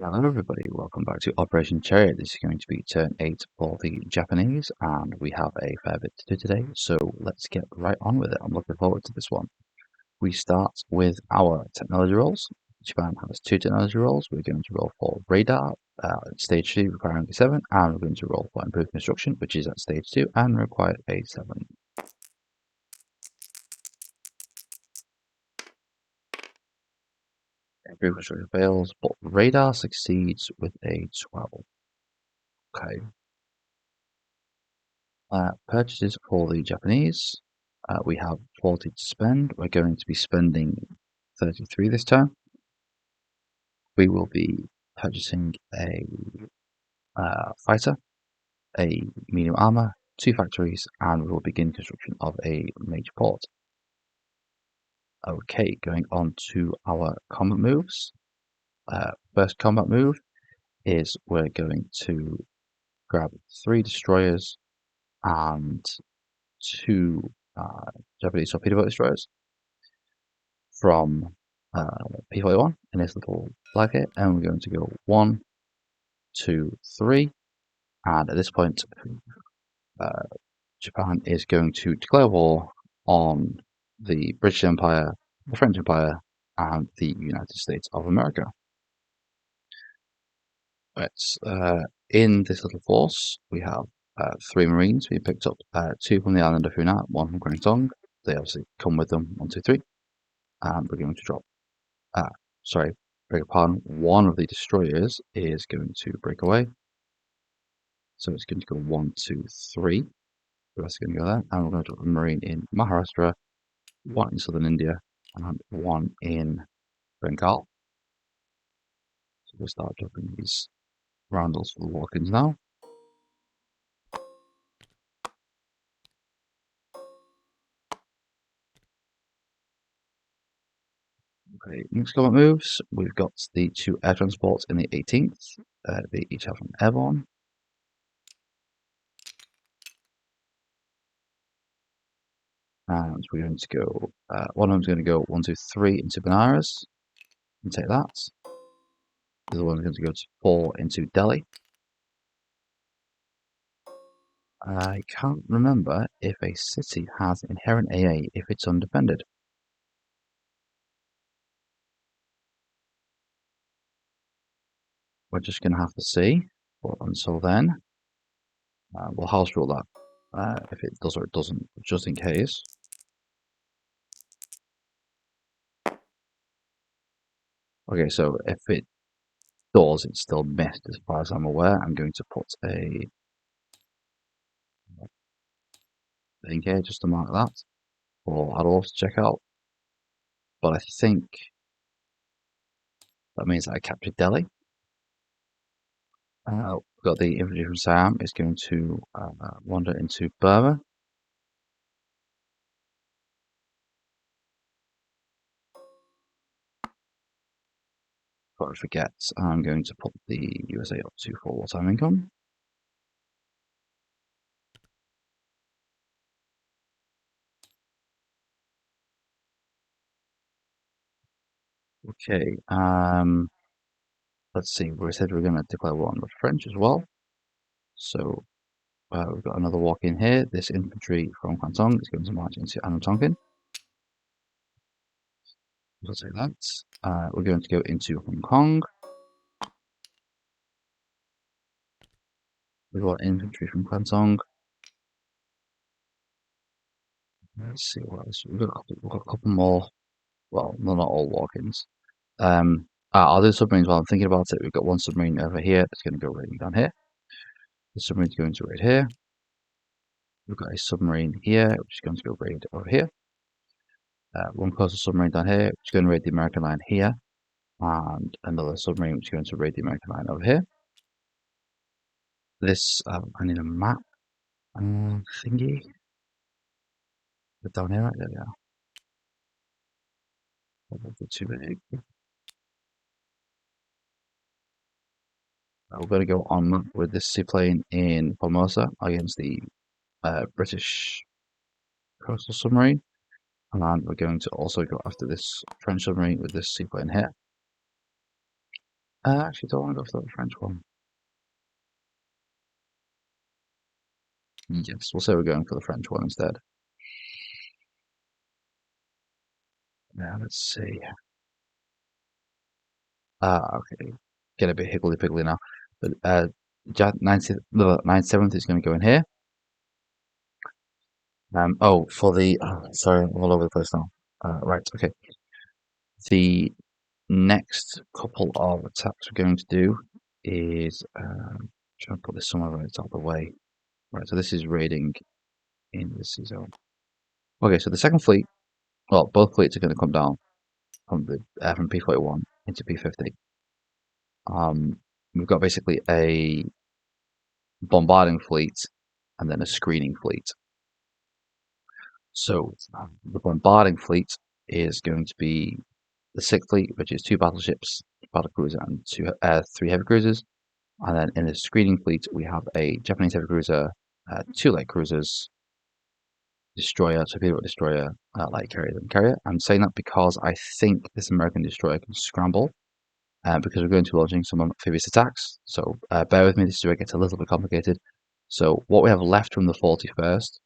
Hello everybody, welcome back to Operation Chariot. This is going to be turn 8 for the Japanese, and we have a fair bit to do today, so let's get right on with it. I'm looking forward to this one. We start with our technology rolls. Japan has 2 technology rolls. We're going to roll for radar, stage 2 requiring a 7, and we're going to roll for improved construction, which is at stage 2 and required a 7. Improved construction fails, but radar succeeds with a 12. Okay. Purchases for the Japanese. We have 40 to spend. We're going to be spending 33 this time. We will be purchasing a fighter, a medium armor, 2 factories, and we will begin construction of a major port. Okay, going on to our combat moves. First combat move is we're going to grab 3 destroyers and 2 Japanese torpedo boat destroyers from P41 in this little flag here, and we're going to go 1, 2, 3, and at this point, Japan is going to declare war on the British Empire, the French Empire, and the United States of America. Right, in this little force, we have 3 Marines. We picked up 2 from the island of Hunan, 1 from Guangdong. They obviously come with them, 1, 2, 3, and we're going to drop. Sorry, beg your pardon. One of the destroyers is going to break away, so it's going to go 1, 2, 3. The rest are going to go there, and we're going to drop a Marine in Maharashtra, 1 in southern India, and 1 in Bengal. So we'll start dropping these roundels for the walk-ins now. Okay, next combat moves, we've got the 2 air transports in the 18th. They each have an airborne. And we're going to go, one of them's going to go 1, 2, 3 into Benares and take that. The other one's going to go to 4 into Delhi. I can't remember if a city has inherent AA if it's undefended. We're just going to have to see. But until then, we'll house rule that if it does or it doesn't, just in case. Okay, so if it does, it's still missed as far as I'm aware. I'm going to put a thing here just to mark that. Or I'd love to check out. But I think that means that I captured Delhi. We've got the infantry from Siam is going to wander into Burma. Before I forget, I'm going to put the USA up to full wartime income. Okay, let's see, we said we're going to declare war on the French as well. So we've got another walk in here. This infantry from Guangdong is going to march into Anam Tonkin. We'll take that. We're going to go into Hong Kong. We've got infantry from Guangdong. Let's see what else. We've got a couple more. Well, not all walk-ins. I'll do submarines while I'm thinking about it. We've got 1 submarine over here that's going to go raiding down here. The submarine's going to raid here. We've got a submarine here, which is going to go raid over here. 1 coastal submarine down here, which is going to raid the American line here. And another submarine, which is going to raid the American line over here. This, I need a map thingy. Put down here, right there we are. Too big. We're going to go on with this seaplane in Formosa against the British coastal submarine. And we're going to also go after this French submarine with this seaplane here. Actually, don't want to go for the French one. Yes, we'll say we're going for the French one instead. Now, let's see. Okay. Get a bit higgledy-piggledy now. But 97th is going to go in here. For the... sorry, I'm all over the place now. Right, okay. The next couple of attacks we're going to do is... trying to put this somewhere where it's out of the way. Right, so this is raiding in the sea zone. Okay, so the second fleet... Well, both fleets are going to come down from from P41 into P50. We've got basically a bombarding fleet and then a screening fleet. So the bombarding fleet is going to be the Sixth Fleet, which is 2 battleships, battlecruiser, and 3 heavy cruisers. And then in the screening fleet, we have a Japanese heavy cruiser, 2 light cruisers, destroyer, torpedo destroyer, light carrier, and carrier. I'm saying that because I think this American destroyer can scramble. Because we're going to be launching some amphibious attacks. So bear with me, this is where it gets a little bit complicated. So what we have left from the 41st,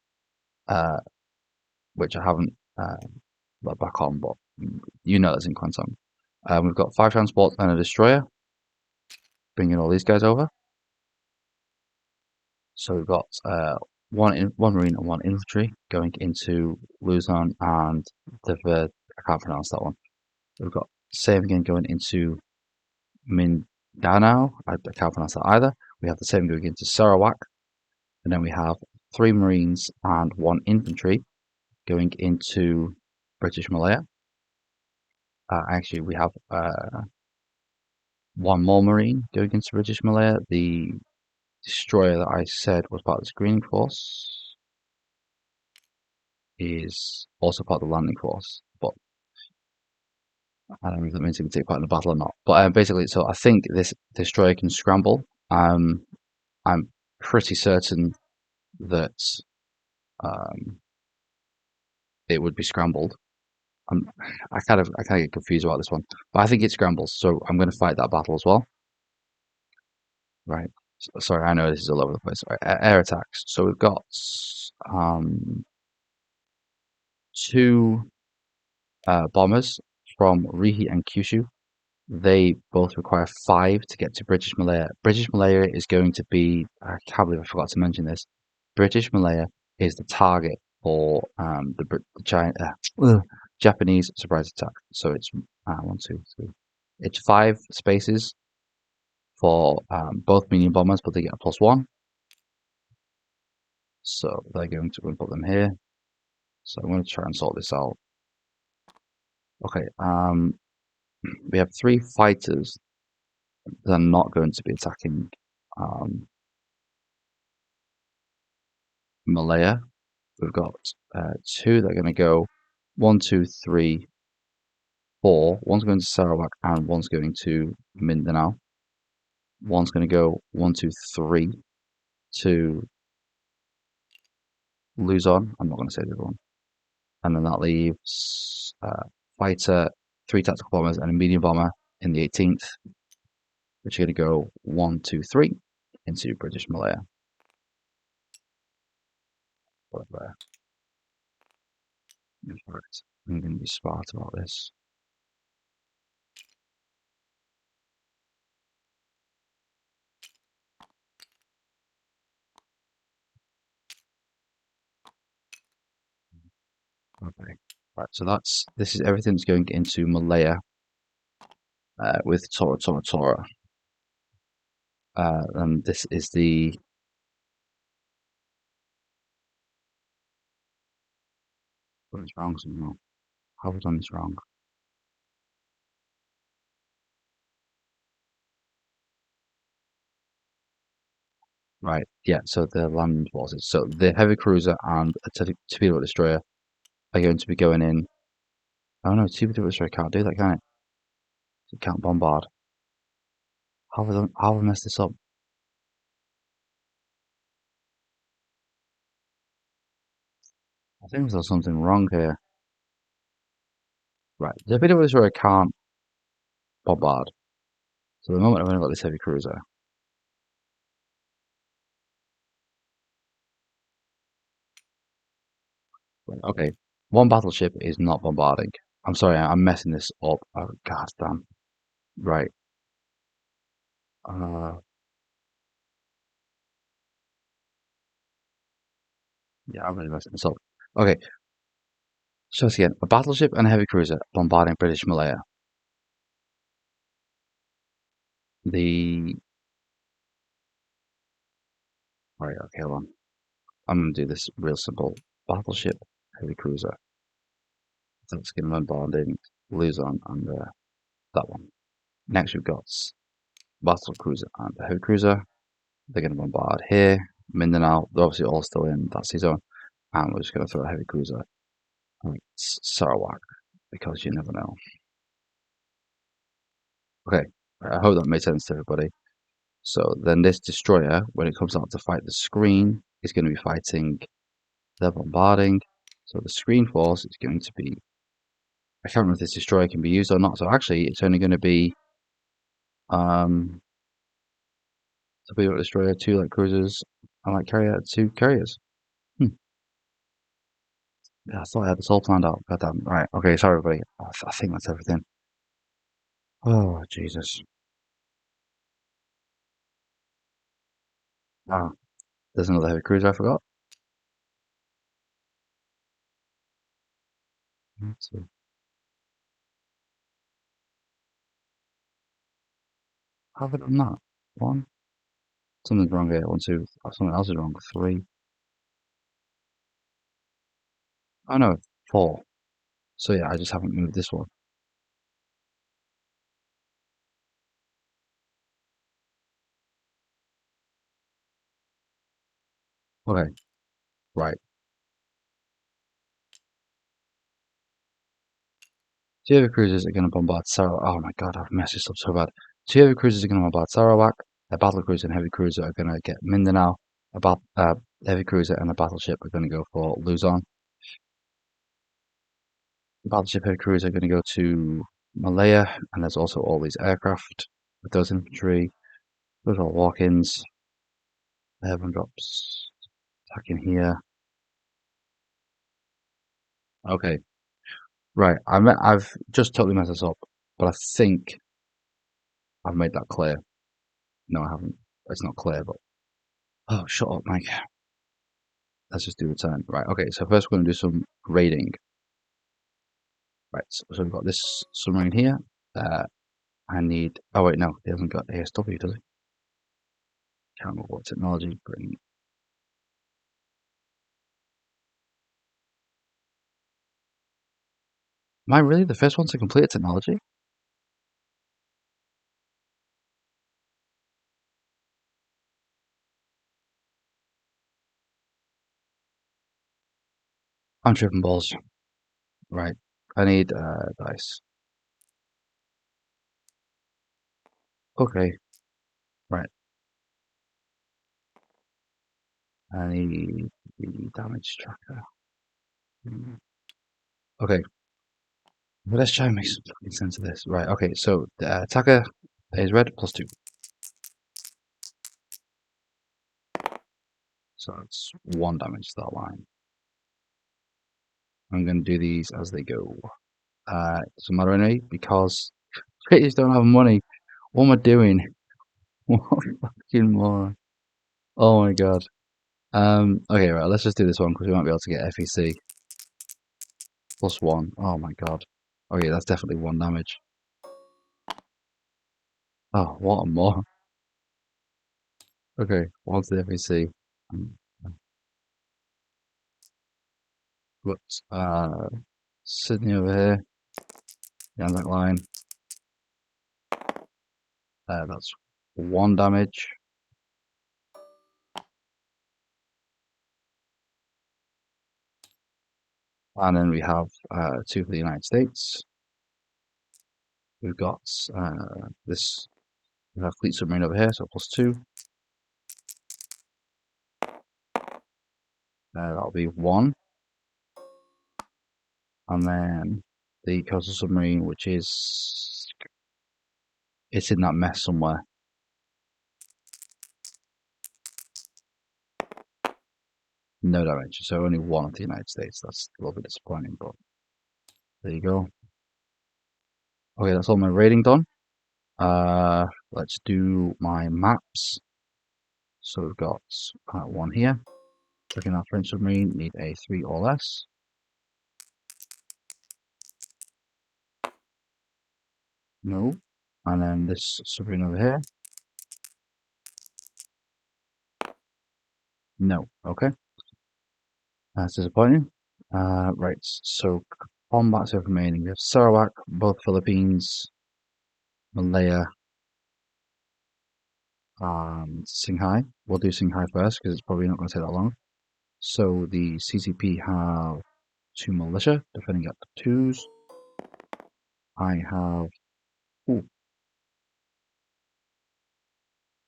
which I haven't let back on, but you know that's in Quantum. We've got 5 transports and a destroyer, bringing all these guys over. So we've got one marine and 1 infantry going into Luzon and I can't pronounce that one. We've got same again going into Mindanao. I can't pronounce that either. We have the same going into Sarawak, and then we have 3 marines and 1 infantry going into British Malaya. Actually, we have 1 more marine going into British Malaya. The destroyer that I said was part of the screening force is also part of the landing force, but I don't know if that means it can take part in the battle or not. But basically, so I think this destroyer can scramble. I'm pretty certain that it would be scrambled. I kind of get confused about this one, but I think it scrambles, so I'm going to fight that battle as well. Right. Sorry, I know this is all over the place. Right. Air attacks. So we've got 2 bombers from Rihi and Kyushu. They both require 5 to get to British Malaya. British Malaya is going to be, I can't believe I forgot to mention this. British Malaya is the target for the Japanese surprise attack. So it's 1, 2, 3. It's 5 spaces for both medium bombers, but they get a +1. So they're going to put them here. So I'm going to try and sort this out. Okay, we have 3 fighters that are not going to be attacking Malaya. We've got 2 that are going to go 1, 2, 3, 4. One's going to Sarawak and one's going to Mindanao. One's going to go 1, 2, 3 to Luzon. I'm not going to say the other one. And then that leaves fighter, 3 tactical bombers, and a medium bomber in the 18th, which are going to go 1, 2, 3 into British Malaya. Whatever. I'm going to be smart about this. Okay. Right, so this is everything's going into Malaya with Tora Tora Tora. And this is the what is wrong somehow. How have I done this wrong? Right, yeah, so the land forces. So the heavy cruiser and a torpedo destroyer are going to be going in. Oh no, torpedo destroyer can't do that, can it? It can't bombard. How have I messed this up? I think there's something wrong here. Right, the torpedo destroyer can't bombard. So at the moment I've only got this heavy cruiser. Okay, one battleship is not bombarding. I'm sorry, I'm messing this up. Oh, god damn. Right. Uh, yeah, I'm really messing this up. Okay, so again, a battleship and a heavy cruiser bombarding British Malaya. The Right, okay, hold on. I'm gonna do this real simple. Battleship, heavy cruiser. That's gonna bombarding Luzon and that one. Next we've got battle cruiser and the heavy cruiser. They're gonna bombard here, Mindanao. They're obviously all still in that sea zone, and we're just gonna throw a heavy cruiser at Sarawak because you never know. Okay, I hope that made sense to everybody. So then this destroyer, when it comes out to fight the screen, is going to be fighting the bombarding. So the screen force is going to be, I can't remember if this destroyer can be used or not. So actually, it's only going to be torpedo destroyer, two light cruisers, and light carrier, two carriers. Hmm. Yeah, I thought I had this all planned out. Goddamn. Right. Okay. Sorry, everybody. I think that's everything. Oh Jesus. Ah, there's another heavy cruiser I forgot. Let's see. How have I done that? One. Something's wrong here. One, two. Something else is wrong. Three. Oh no, four. So yeah, I just haven't moved this one. Okay, right. Two heavy cruisers are going to bombard Sarawak. Oh my god, I've messed this up so bad. Two heavy cruisers are going to bombard Sarawak. A battle cruiser and heavy cruiser are going to get Mindanao. Heavy cruiser and a battleship are going to go for Luzon. The battleship heavy cruiser are going to go to Malaya, and there's also all these aircraft with those infantry. Those are all walk-ins. Airborne drops attacking here. Okay, right. I've just totally messed this up, but I think I've made that clear. No, I haven't. It's not clear, but oh, shut up, Mike. Let's just do the turn. Right. Okay. So first we're going to do some grading. Right. So we've got this submarine here. Uh, I need. Oh wait, no, he hasn't got ASW, does he? Can't remember what technology. Bring. Am I really the first one to complete a technology? I'm tripping balls. Right. I need dice. Okay. Right. I need the damage tracker. Okay. Well, let's try and make some fucking sense of this. Right. Okay. So the attacker is red +2. So it's 1 damage to that line. I'm going to do these as they go. Doesn't matter anyway, because British don't have money. What am I doing? What fucking moron. Oh my god. Okay, right, let's just do this one because we might be able to get FEC. +1. Oh my god. Okay, that's definitely 1 damage. Oh, what a moron. Okay, what's the FEC? Um, But, Sydney over here. Down that line. That's 1 damage. And then we have 2 for the United States. We've got this. We have fleet submarine over here, so +2. That'll be 1. And then the coastal submarine, which is It's in that mess somewhere. No damage. So only one of the United States. That's a little bit disappointing, but there you go. Okay, that's all my raiding done. Let's do my maps. So we've got one here. Looking at French submarine, need a 3 or less. No. And then this submarine over here. No. Okay. That's disappointing. Right, so combats are remaining. We have Sarawak, both Philippines, Malaya, and Shanghai. We'll do Shanghai first because it's probably not going to take that long. So the CCP have 2 militia defending at 2s. I have. Ooh.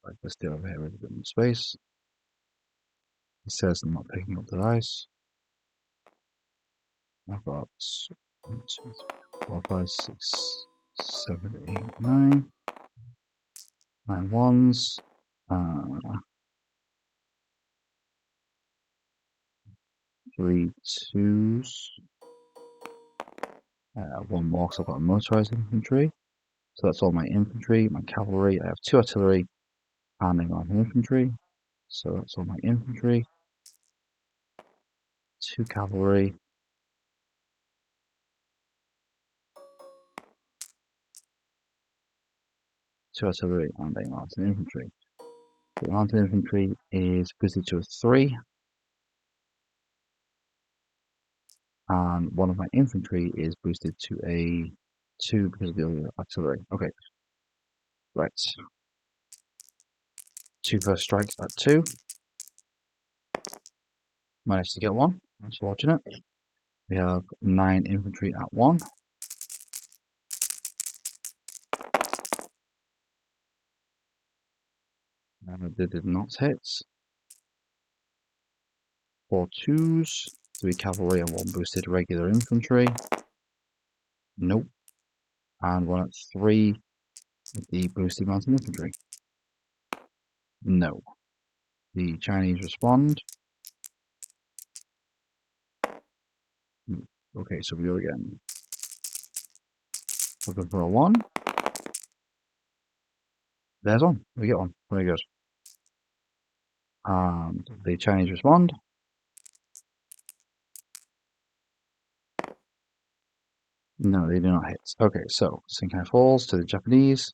Like this deal over here with a bit more space. It says I'm not picking up the dice. I've got 1, 2, 3, 4, 5, 6, 7, 8, 9. 9 ones. 3 twos. 1 more, so I've got motorized infantry. So that's all my infantry, my cavalry. I have 2 artillery, handing on infantry. So that's all my infantry. 2 cavalry. 2 artillery, and a mountain infantry. The mountain infantry is boosted to a 3. And one of my infantry is boosted to a 2 because of the artillery. Okay. Right. 2 first strikes at 2. Managed to get 1. That's fortunate. We have 9 infantry at 1. They did not hit. 4 twos, 3 cavalry and 1 boosted regular infantry. Nope. And 1 at 3 with the boosted mountain infantry. No. The Chinese respond. Okay, so we go again. Looking for a 1. There's 1. We get 1. Very good. And the Chinese respond. No, they do not hit. Okay, so Sinkai falls to the Japanese.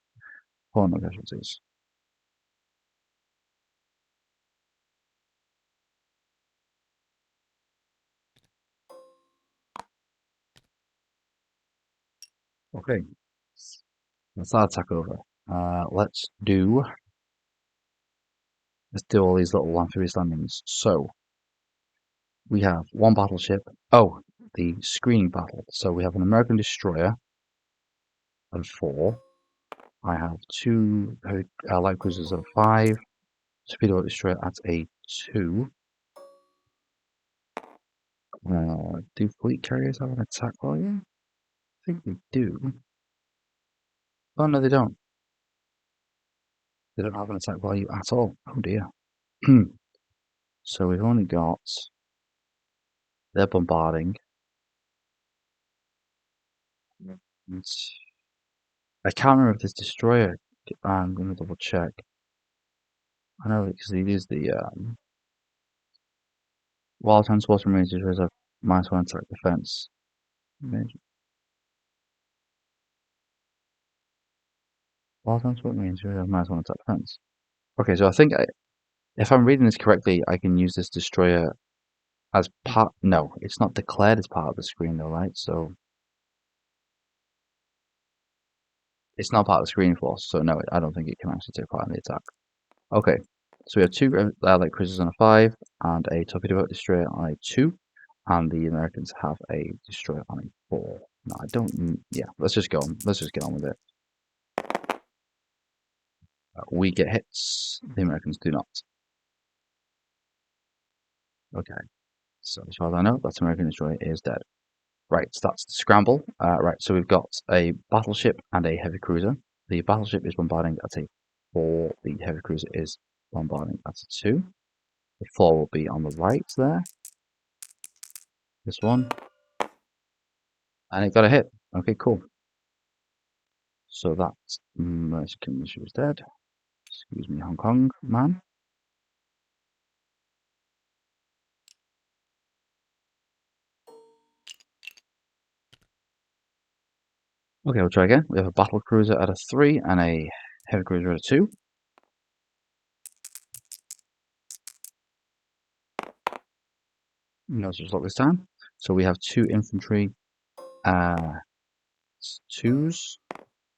4 no casualties. Okay. That's that attack over. Let's do all these little amphibious landings. So we have 1 battleship. Oh, the screening battle. So we have an American destroyer of 4. I have 2 light cruisers of 5. Torpedo destroyer at a 2. Do fleet carriers have an attack value? I think they do. Oh no, they don't. They don't have an attack value at all. Oh dear. So we've only got. They're bombarding. And I can't remember if this destroyer. I'm going to double check. I know because it is the while transport remains as a -1 attack defense. While transport remains as a -1 attack defense. Okay, so I think if I'm reading this correctly, I can use this destroyer as part. No, it's not declared as part of the screen though, right? So it's not part of the screen force. So no, I don't think it can actually take part in the attack. Okay, so we have 2 light cruisers on a 5 and a torpedo boat destroyer on a 2, and the Americans have a destroyer on a 4. No, I don't. Yeah, let's just go on. Let's just get on with it. We get hits. The Americans do not. Okay, so as far as I know, that American destroyer is dead. Right, so that's the scramble. Right, so we've got a battleship and a heavy cruiser. The battleship is bombarding at a 4. The heavy cruiser is bombarding at a 2. The 4 will be on the right there. This one. And it got a hit. Okay, cool. So that Mexican was dead. Excuse me, Hong Kong man. Okay, we'll try again. We have a battle cruiser at a 3 and a heavy cruiser at a 2. No such luck this time. So we have 2 infantry, 2s,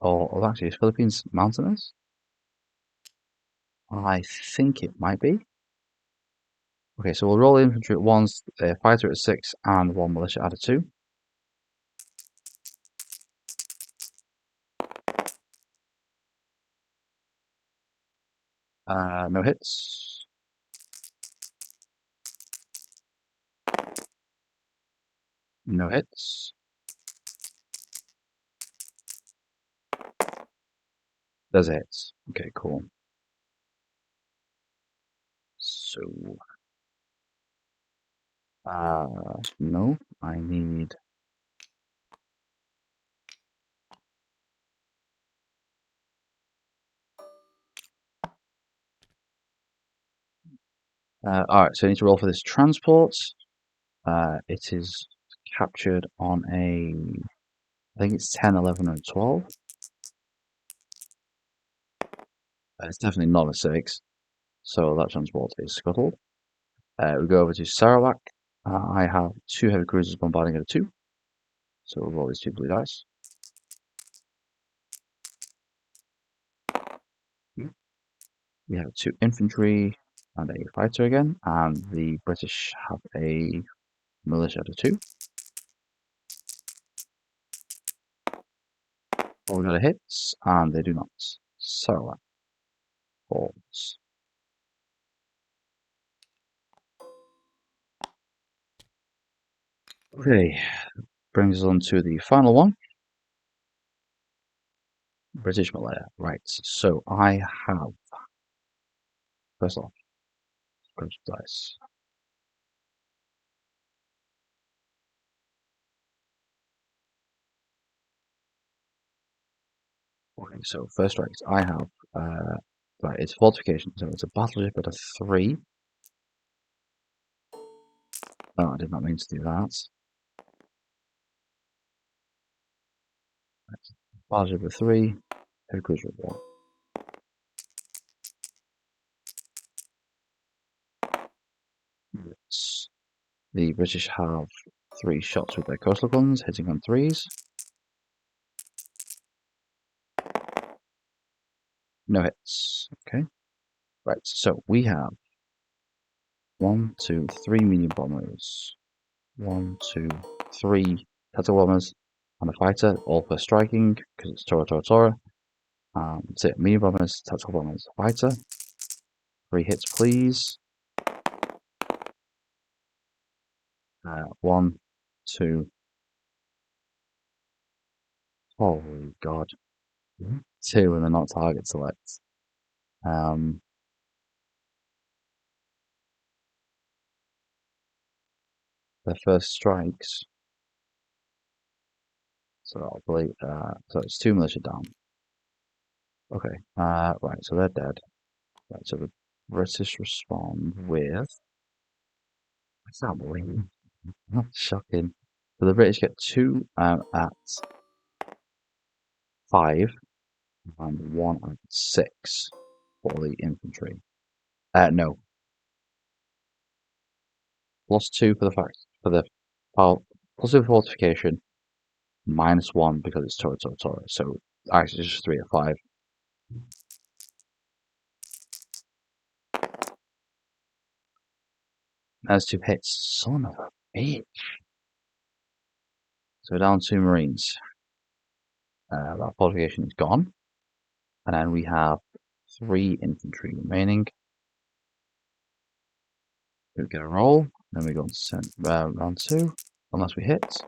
or actually, is Philippines Mountaineers? I think it might be. Okay, so we'll roll infantry at 1s, fighter at 6, and 1 militia at a 2. No hits. No hits. There's a hit. Okay, cool. So, no, I need... Alright, so I need to roll for this transport. It is captured on a... I think it's 10, 11, and 12. It's definitely not a 6. So that transport is scuttled. We go over to Sarawak. I have 2 heavy cruisers bombarding at a 2. So we'll roll these 2 blue dice. We have 2 infantry and a fighter again, and the British have a militia at a 2. All got a hits, and they do not. Sarawak falls. Okay, brings us on to the final one. British Malaya. Right, so I have, first off, British dice. Okay, so first strikes, I have, right, it's fortification, so it's a battleship at a 3. Oh, I did not mean to do that. Right, battleship at 3, heavy cruiser at 1. Yes. The British have 3 shots with their coastal guns, hitting on 3s. No hits. Okay. Right, so we have 1, 2, 3 medium bombers, 1, 2, 3 tactical bombers, and a fighter, all for striking, because it's Tora Tora Tora. That's it, medium bombers, tactical bombers, fighter. 3 hits, please. 1, 2. Holy God. 2, and they're not target select. Their first strikes. So I'll believe, so it's 2 militia down. Okay, right, so they're dead. Right, so the British respond with... I can't believe it. That's shocking. So the British get 2 at 5 and 1 at 6 for the infantry. No. +2 for the fact for the power, +2 for fortification, -1 because it's Tora Tora Tora. So actually it's just 3 at 5. That's 2 hits. Son of a bitch. So down 2 Marines. That fortification is gone. And then we have 3 infantry remaining. We get a roll. Then we go on to round 2. Unless we hit.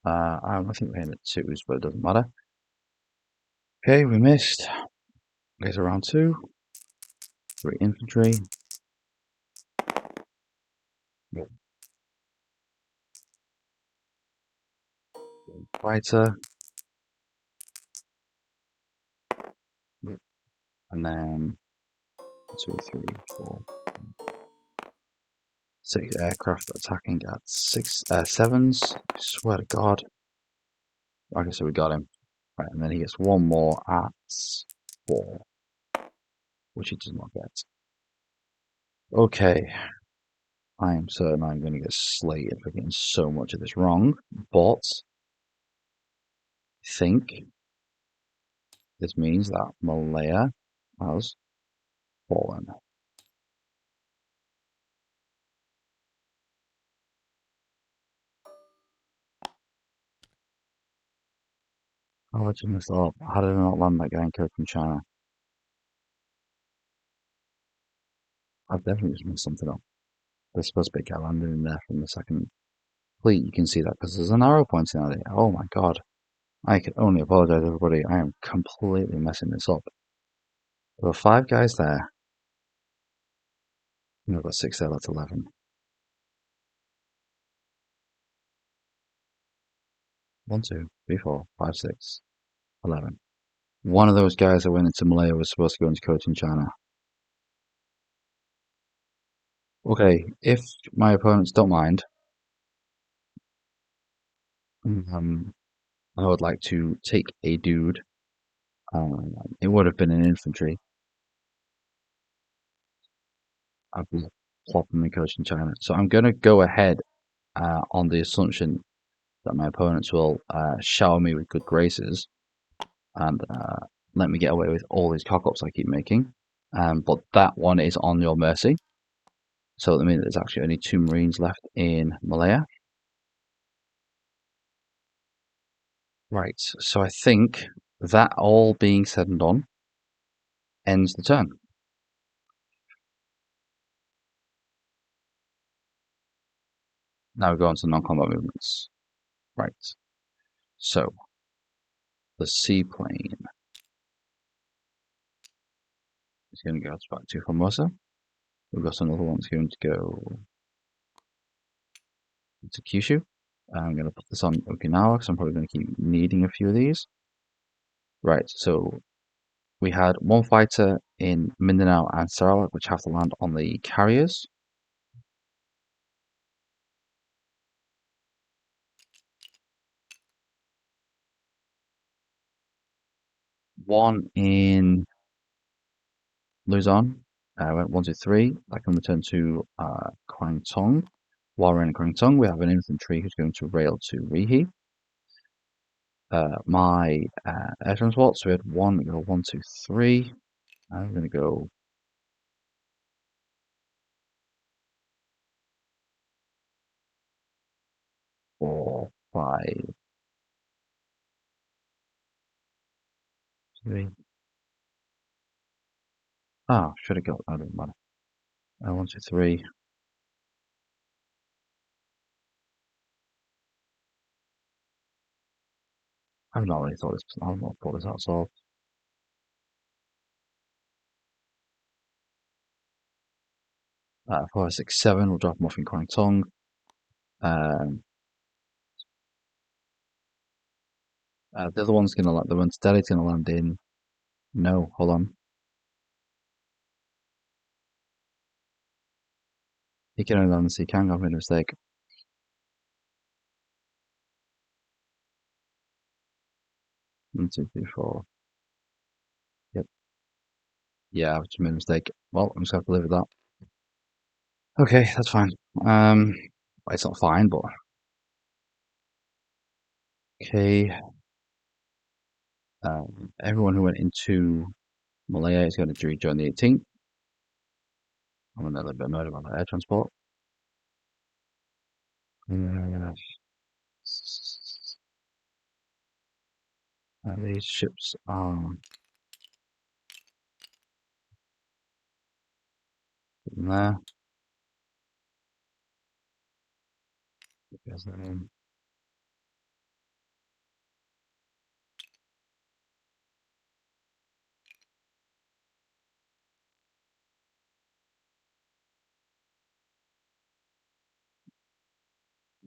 I think we're in at 2s, but it doesn't matter. Okay, we missed. Okay, so round 2. 3 infantry. Yep. Fighter. Yep. And then 2, 3, 4, 6 aircraft attacking at 7s. I swear to God. Okay, so we got him. Right, and then he gets one more at 4, which he does not get. Okay, I am certain I'm going to get slated for getting so much of this wrong, but I think this means that Malaya has fallen. How did you mess up? How did I not land that guy in code from China? I've definitely just messed something up. There's supposed to be a guy landing in there from the second fleet. You can see that because there's an arrow pointing at it. Oh my God. I can only apologize, everybody. I am completely messing this up. There were 5 guys there. And I've got 6 there, that's 11. 1, 2, 3, 4, 5, 6, 11. One of those guys that went into Malaya was supposed to go into coaching China. Okay, if my opponents don't mind, um, I would like to take a dude. It would have been an infantry. I'd be plopping the coach in China. So I'm going to go ahead on the assumption that my opponents will shower me with good graces and let me get away with all these cock-ups I keep making. But that one is on your mercy. So at the minute, there's actually only 2 Marines left in Malaya. Right, so I think that all being said and done ends the turn. Now we go on to non-combat movements. Right, so the seaplane is going to go back to Formosa. We've got another one that's going to go to Kyushu. I'm going to put this on Okinawa because I'm probably going to keep needing a few of these. Right, so we had 1 fighter in Mindanao and Sarawak, which have to land on the carriers. One in Luzon, went 1, 2, 3. That can return to Kwang Tong. While we're in Kwang Tong, we have an infantry who's going to rail to Rihi. My air transport, so we had one go 1, 2, 3. I'm going to go 4, 5, 3. Ah, should have got. I don't matter. 1, 2, 3. I've not really thought this. I've not thought this out. So 4, 6, 7. We'll drop them off in Kwang Tong. Um, the other one's gonna land. The one Steady's gonna land in. No, hold on. He can only land in Sea Kang. I've made a mistake. 1, 2, 3, 4. Yep. Yeah, I've just made a mistake. Well, I'm just gonna have to live with that. Okay, that's fine. Well, it's not fine, but okay. Everyone who went into Malaya is going to rejoin the 18th. I'm a little bit annoyed about that air transport. These ships are in there. There's their name.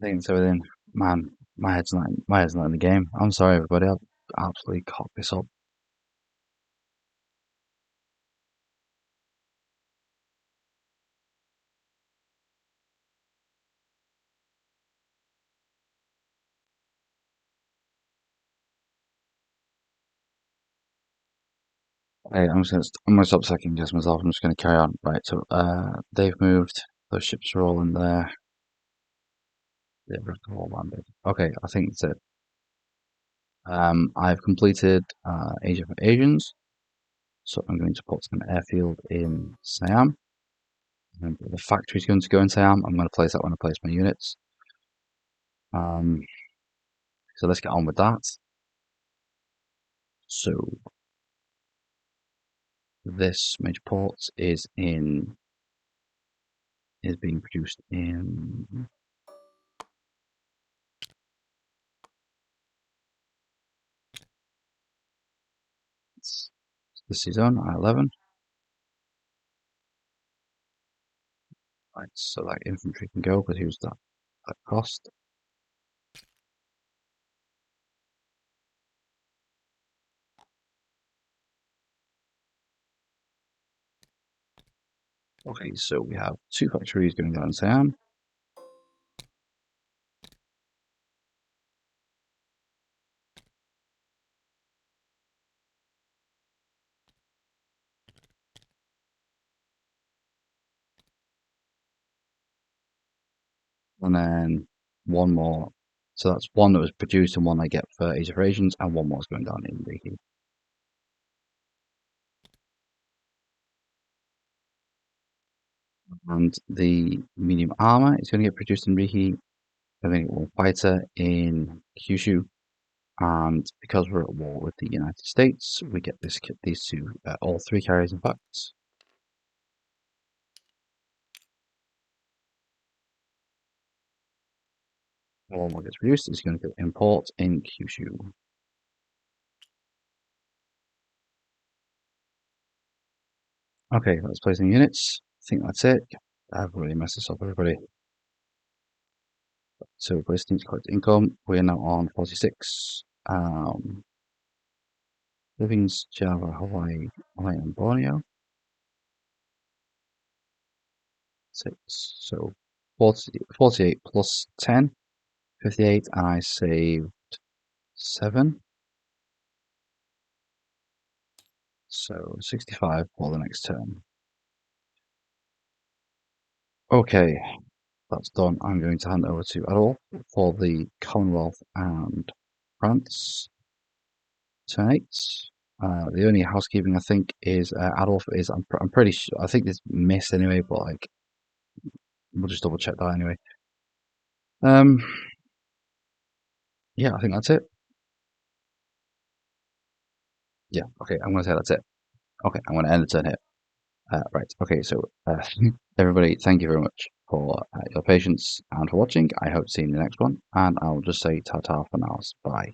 Thanks everything. Man, my head's not in the game. I'm sorry everybody, I've absolutely cocked this up. Hey, I'm gonna stop second guessing myself. I'm just gonna carry on. Right, so they've moved. Those ships are all in there. They've all landed. Okay, I think that's it. I've completed Asia for Asians, so I'm going to put an airfield in Siam. And the factory's going to go in Siam. I'm going to place that when I place my units. Um, so let's get on with that. So this major port is being produced in this is on I-11. Right, so that infantry can go because who's that cost? Okay, so we have two factories going down in Siam. And then one more. So that's one that was produced and one I get for Asia for Asians, and one more is going down in Reiki. And the medium armor is going to get produced in Reiki. I'm going to get one fighter in Kyushu. And because we're at war with the United States, we get these two, all three carriers, in fact. One more gets produced is going to go import in Kyushu. Okay, let's place some units. I think that's it. I've really messed this up, everybody. So we place needs collect income. We're now on 46. Livings, Java, Hawaii, and Borneo. 6. So 48 plus 10, 58, and I saved 7. So 65 for the next turn. Okay, that's done. I'm going to hand over to Adolf for the Commonwealth and France. Turn 8. The only housekeeping I think is Adolf is I'm pretty sure I think it's missed anyway, but like we'll just double check that anyway. Um, yeah, I think that's it. Yeah, okay, I'm gonna say that's it. Okay, I'm gonna end the turn here. Right, okay, so everybody, thank you very much for your patience and for watching. I hope to see you in the next one, and I'll just say ta-ta for now. Bye.